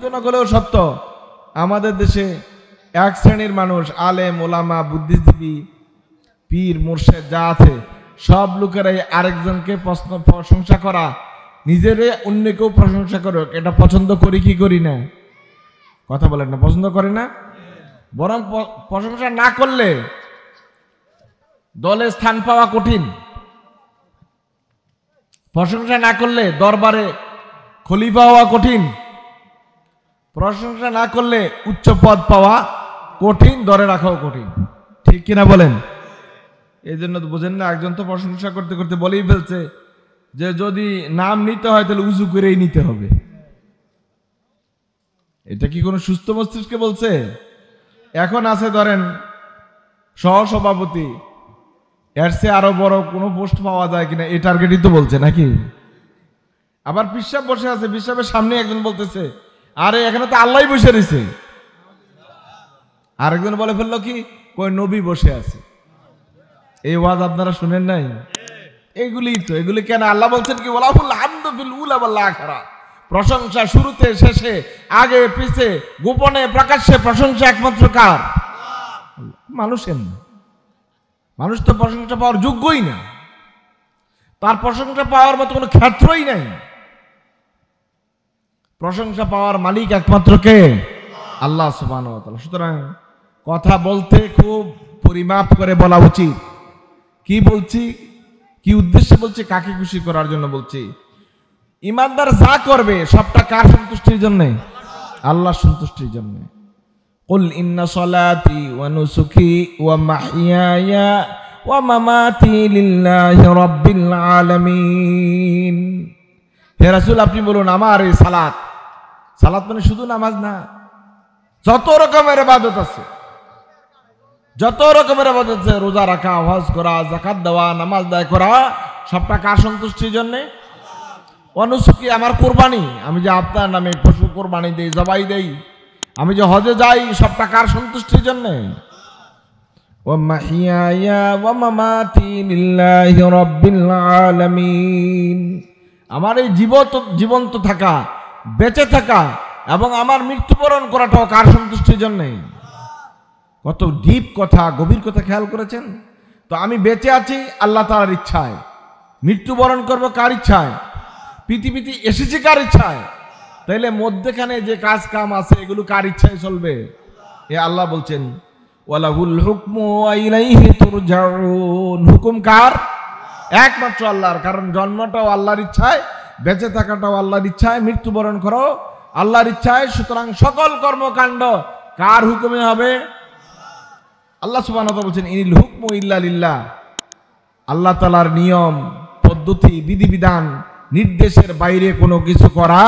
দুঃখজনক হলেও সত্য, আমাদের দেশে এক শ্রেণীর মানুষ, আলেম ওলামা বুদ্ধিজীবী পীর মুর্শেদ যা আছে সব লোকেরাই আরেকজনকে প্রশংসা করা, নিজেরে অন্যকেও প্রশংসা করো, এটা পছন্দ করি কি করি না? কথা বলেন না, পছন্দ করে না? বরং প্রশংসা না করলে দলে স্থান পাওয়া কঠিন, প্রশংসা না করলে দরবারে খলিফা হওয়া কঠিন, প্রশংসা না করলে উচ্চ পদ পাওয়া কঠিন, ধরে রাখাও কঠিন। ঠিক কিনা বলেন? এই জন্য তো বোঝেন না, একজন তো প্রশংসা করতে করতে বলেই ফেলছে যে যদি নাম নিতে হয় তাহলে উজু করেই নিতে হবে। এটা কি কোনো সুস্থ মস্তিষ্কে বলছে? এখন আছে ধরেন সহসভাপতি, এর চেয়ে আরো বড় কোনো পোস্ট পাওয়া যায় কিনা এই টার্গেটই তো বলছে নাকি? আবার পিসাব বসে আছে, পিসাবের সামনে একজন বলতেছে আরে এখানে তো আল্লাহ বসে রয়েছে, আরেকজন বলে ফেললো কি কই নবী বসে আছে। এই ওয়াজ আপনারা শুনেন নাই? এগুলি তো, এগুলি কেন আল্লাহ বলছেন কি ওয়ালাহুল হামদু ফিল উলা ওয়াল আখিরা, প্রশংসা শুরুতে শেষে আগে পিছে গোপনে প্রকাশ্যে প্রশংসা একমাত্র কার? মানুষের না। মানুষ তো প্রশংসা পাওয়ার যোগ্যই না, তার প্রশংসা পাওয়ার মতো কোনো ক্ষেত্রই নাই। প্রশংসা পাওয়ার মালিক একমাত্র কে? আল্লাহ সুবহানাহু ওয়া তাআলা। সুতরাং কথা বলতে খুব পরিমাপ করে বলা উচিত। কি বলছি, কি উদ্দেশ্যে বলছি, কাকে খুশি করার জন্য বলছি? ইমানদার যা করবে সবটা কার সন্তুষ্টির জন্য? আল্লাহর সন্তুষ্টির জন্য। কুল ইন্না সালাতি ওয়া নুসুকি ওয়া মাহইয়ায়া ওয়া মামাতি লিল্লাহি রাব্বিল আলামিন। হে রাসূল আপনি বলুন আমার এই সালাত, সালাত মানে শুধু নামাজ না, যত রকমের ইবাদত আছে, যত রকমের ইবাদত আছে, রোজা রাখা, হজ করা, যাকাত দেওয়া, নামাজ আদায় করা, সবটা কার সন্তুষ্টির জন্য? অনুসুকি আমার কুরবানি, আমি যে আপনার নামে পশু কুরবানি দেই, জবাই দেই, আমি যে হজে যাই, সবটা কার সন্তুষ্টির জন্য? ওয়া মাহইয়ায়া ওয়া মামাতি লিল্লাহি রাব্বিল আলামিন। আমার এই জীবন্ত থাকা, বেঁচে থাকা এবং আমার মৃত্যুবরণ করাটাও কার সন্তুষ্টির জন্য? কত ডিপ কথা, গভীর কথা খেয়াল করেছেন তো? আমি বেঁচে আছি আল্লাহ তাআলার ইচ্ছায়, মৃত্যুবরণ করব কার ইচ্ছায়, পৃথিবীতে এসেছি কার ইচ্ছায়, তাইলে মধ্যখানে যে কাজ কাম আছে এগুলো কার ইচ্ছায় চলবে? এ আল্লাহ বলছেন ওয়ালাহুল হুকমু ওয়া ইলাইহি তুরজাউন। হুকুম কার? একমাত্র আল্লাহর। কারণ জন্মটাও আল্লাহর ইচ্ছায়, বেঁচে থাকাটাও আল্লাহর ইচ্ছায়, মৃত্যুবরণ করো আল্লাহর ইচ্ছায়। সুতরাং সকল কর্মকাণ্ড কার হুকুমে হবে? আল্লাহ সুবহানাহু ওয়া তাআলা বলছেন ইনিল হুকমু ইল্লা লিল্লাহ। আল্লাহ তাআলার নিয়ম পদ্ধতি বিধিবিধান নির্দেশের বাইরে কোনো কিছু করা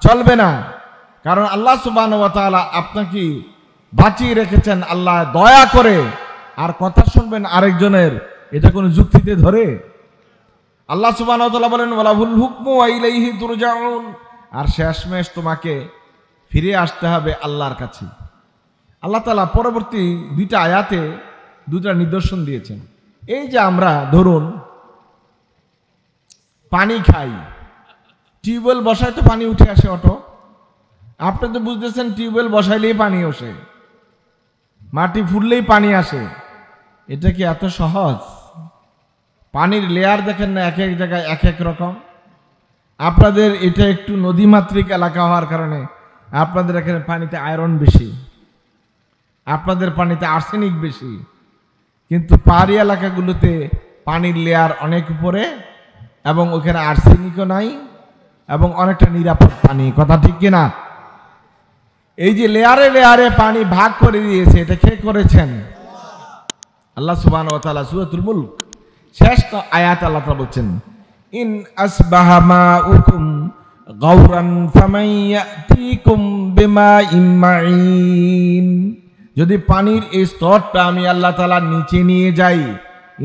চলবে না। কারণ আল্লাহ সুবহানাহু ওয়া তাআলা আপনাকে বাঁচিয়ে রেখেছেন, আল্লাহ দয়া করে। আর কথা শুনবেন আরেকজনের, এটা কোনো যুক্তিতে ধরে? আল্লাহ সুবহানাহু ওয়া তাআলা বলেন ওয়ালাহুল হুকমু ওয়া ইলাইহি তুরজাউন। আর শেষমেশ তোমাকে ফিরে আসতে হবে আল্লাহর কাছে। আল্লাহ তাআলা পরবর্তী দুইটা আয়াতে দুইটা নিদর্শন দিয়েছেন। এই যে আমরা ধরুন পানি খাই, টিউবওয়েল বসায় তো পানি উঠে আসে অটো। আপনি তো বুঝতেছেন টিউবওয়েল বসাইলেই পানি আসে, মাটি ফুললেই পানি আসে। এটা কি এত সহজ? পানির লেয়ার দেখেন না, এক এক জায়গায় এক এক রকম। আপনাদের এটা একটু নদীমাতৃক এলাকা হওয়ার কারণে আপনাদের এখানে পানিতে আয়রন বেশি, আপনাদের পানিতে আর্সেনিক বেশি। কিন্তু পাহাড়ি এলাকাগুলোতে পানির লেয়ার অনেক উপরে এবং ওখানে আর্সেনিকও নাই এবং অনেকটা নিরাপদ পানি। কথা ঠিক কিনা? এই যে লেয়ারে লেয়ারে পানি ভাগ করে দিয়েছে, এটা কে করেছেন? আল্লাহ সুবহানাহু ওয়া তাআলা। সূরাতুল মুলক শেষ আয়াত আল্লাহ তাআলা বলছেন ইন আসবাহা মাউকুম গাওরান ফামান ইয়াতিকুম বিমাইন মাইন। যদি পানির এই স্তরটা আমি আল্লাহ তাআলা নিচে নিয়ে যাই,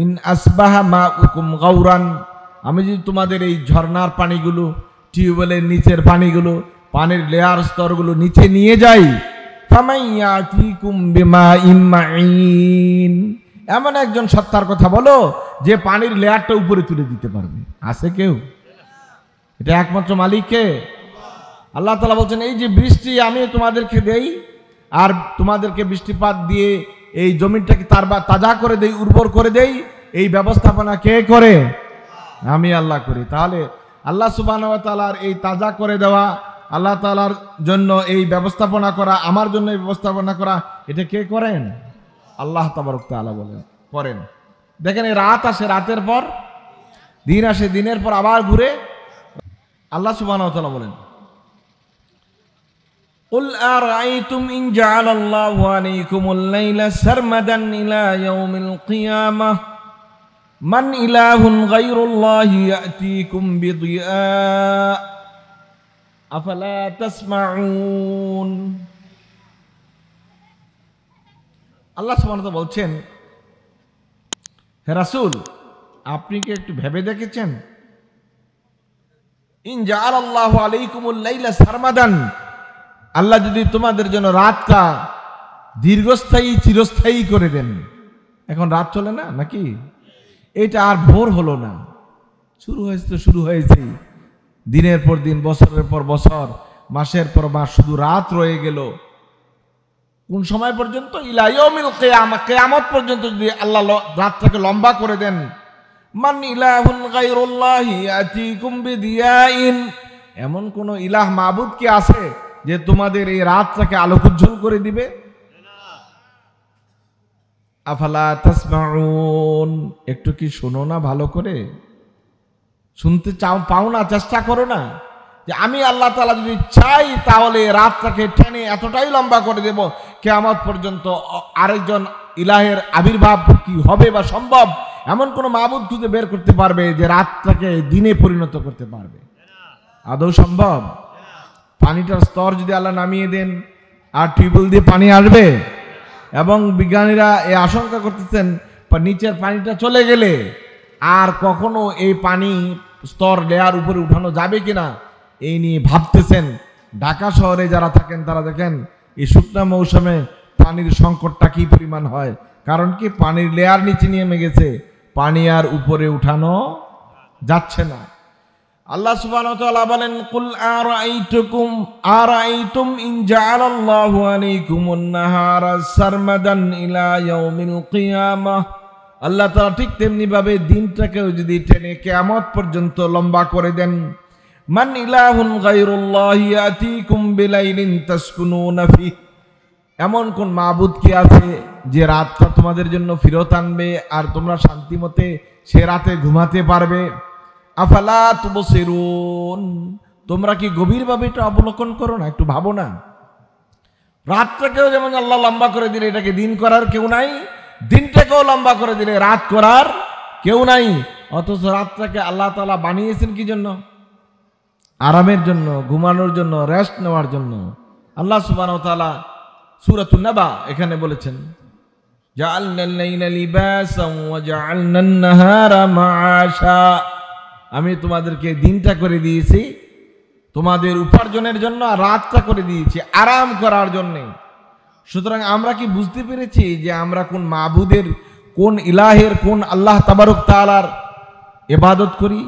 ইন আসবাহা মাউকুম গাওরান, আমি যদি তোমাদের এই ঝর্ণার পানিগুলো, টিউবওয়েলের নিচের পানিগুলো, পানির লেয়ার স্তরগুলো নিচে নিয়ে যাই, ফামান ইয়াতিকুম বিমাইন মাইন, এমন একজন সত্তার কথা বলো যে পানির লেয়ারটা উপরে তুলে দিতে পারবে। আছে কেউ? এটা একমাত্র মালিক কে? আল্লাহ তাআলা বলছেন এই যে বৃষ্টি আমি তোমাদেরকে দেই আর তোমাদেরকে বৃষ্টিপাত দিয়ে এই জমিটাকে তাজা করে দেই, উর্বর করে দেই, এই ব্যবস্থাপনা কে করে? আমি আল্লাহ করি। তাহলে আল্লাহ সুবহানাহু ওয়া তাআলার এই তাজা করে দেওয়া, আল্লাহ তাআলার জন্য এই ব্যবস্থাপনা করা, আমার জন্য এই ব্যবস্থাপনা করা, এটা কে করেন? আল্লাহ তাবারক তাআলা বলেন করেন। দেখেন এই রাত আসে, রাতের পর দিন আসে, দিনের পর আবার ঘুরে। আল্লাহ সুবহানাহু ওয়া তাআলা বলেন قل أرأيتم إن جعل الله عليكم الليل سرمدا إلى يوم القيامة من إله غير الله يأتيكم بضياء أفلا تسمعون। আল্লাহ সুবহানাহু ওয়া তাআলা বলছেন, হে রাসূল আপনি কি একটু ভেবে দেখেছেন? ইন জাআলাল্লাহু আলাইকুমুল লাইলা সারমাদান, আল্লাহ যদি তোমাদের জন্য রাতটা দীর্ঘস্থায়ী চিরস্থায়ী করে দেন। এখন রাত চলে না নাকি? এটা আর ভোর হলো না, শুরু হয়েছে তো শুরু হয়েছে, দিনের পর দিন, বছরের পর বছর, মাসের পর মাস শুধু রাত রয়ে গেল। কোন সময় পর্যন্ত? ইলা ইয়াউমিল কিয়ামা, কিয়ামত পর্যন্ত যদি আল্লাহ রাতটাকে লম্বা করে দেন। মান ইলাহুন গায়রুল্লাহি ইয়াতিকুম বিদিয়াইন, এমন কোন ইলাহ মাবুদ কি আছে যে তোমাদের এই রাতটাকে আলোকোজ্জ্বল করে দিবে? আফালা তাসমাউন, একটু কি শোনো না ভালো করে? শুনতে চাও, পাও না? চেষ্টা করো না যে আমি আল্লাহ তাআলা যদি চাই তাহলে রাতটাকে টেনে এতটাই লম্বা করে দেব, কিয়ামত পর্যন্ত আরেকজন ইলাহের আবির্ভাব কি হবে বা সম্ভব? এমন কোন মাবুদ খুঁজে বের করতে পারবে যে রাতটাকে দিনে পরিণত করতে পারবে? আদৌ সম্ভব? পানিটার স্তর যদি আল্লাহ নামিয়ে দেন আর টিউবওয়েল দিয়ে পানি আসবে, এবং বিজ্ঞানীরা এই আশঙ্কা করতেছেন নিচের পানিটা চলে গেলে আর কখনো এই পানি স্তর লেয়ার উপরে উঠানো যাবে কিনা এই নিয়ে ভাবতেছেন। ঢাকা শহরে যারা থাকেন তারা দেখেন এই শুকনা মৌসুমে পানির সংকটটা কি পরিমাণ হয়, কারণ কি পানির লেয়ার নিচে নেমে গেছে, পানি আর উপরে উঠানো যাচ্ছে না। আল্লাহ সুবহানাহু ওয়া তাআলা বলেন কুল আরাআইতুম ইন জাআলাল্লাহু আলাইকুমুন নাহারা সারমাদান ইলা ইয়াউমিল কিয়ামাহ, আল্লাহ তাআলা ঠিক তেমনি ভাবে দিনটাকেও যদি টেনে কিয়ামত পর্যন্ত লম্বা করে দেন। মান ইলাহুন গায়রুল্লাহি ইয়াতিকুম বিলাইলিন তাসকুনুনা ফি, এমন কোন মাবুদ কি আছে যে রাতটা তোমাদের জন্য ফিরত আনবে আর তোমরা শান্তিমতে সে রাতে ঘুমাতে পারবে? আফালা তুবসিরুন, তোমরা কি গভীরভাবে এটা অবলোকন করো না? একটু ভাবো না। রাতটাকেও যেমন আল্লাহ লম্বা করে দিলে এটাকে দিন করার কেউ নাই, দিনটাকেও লম্বা করে দিলে রাত করার কেউ নাই। অথচ রাতটাকে আল্লাহ তাআলা বানিয়েছেন কি জন্য? আরামের জন্য, ঘুমানোর জন্য, রেস্ট নেওয়ার জন্য। আল্লাহ সুবহানাহু ওয়া তাআলা সূরাতুন নাবা এখানে বলেছেন জাআলনাল লাইলা লিবাসান ওয়া জাআলনান নাহারা মাআশা, আমি তোমাদেরকে দিনটা করে দিয়েছি তোমাদের উপার্জনের জন্য, আর রাতটা করে দিয়েছি আরাম করার জন্য। সুতরাং আমরা কি বুঝতে পেরেছি যে আমরা কোন মাবুদের, কোন ইলাহের, কোন আল্লাহ তাবারক তাআলার ইবাদত করি?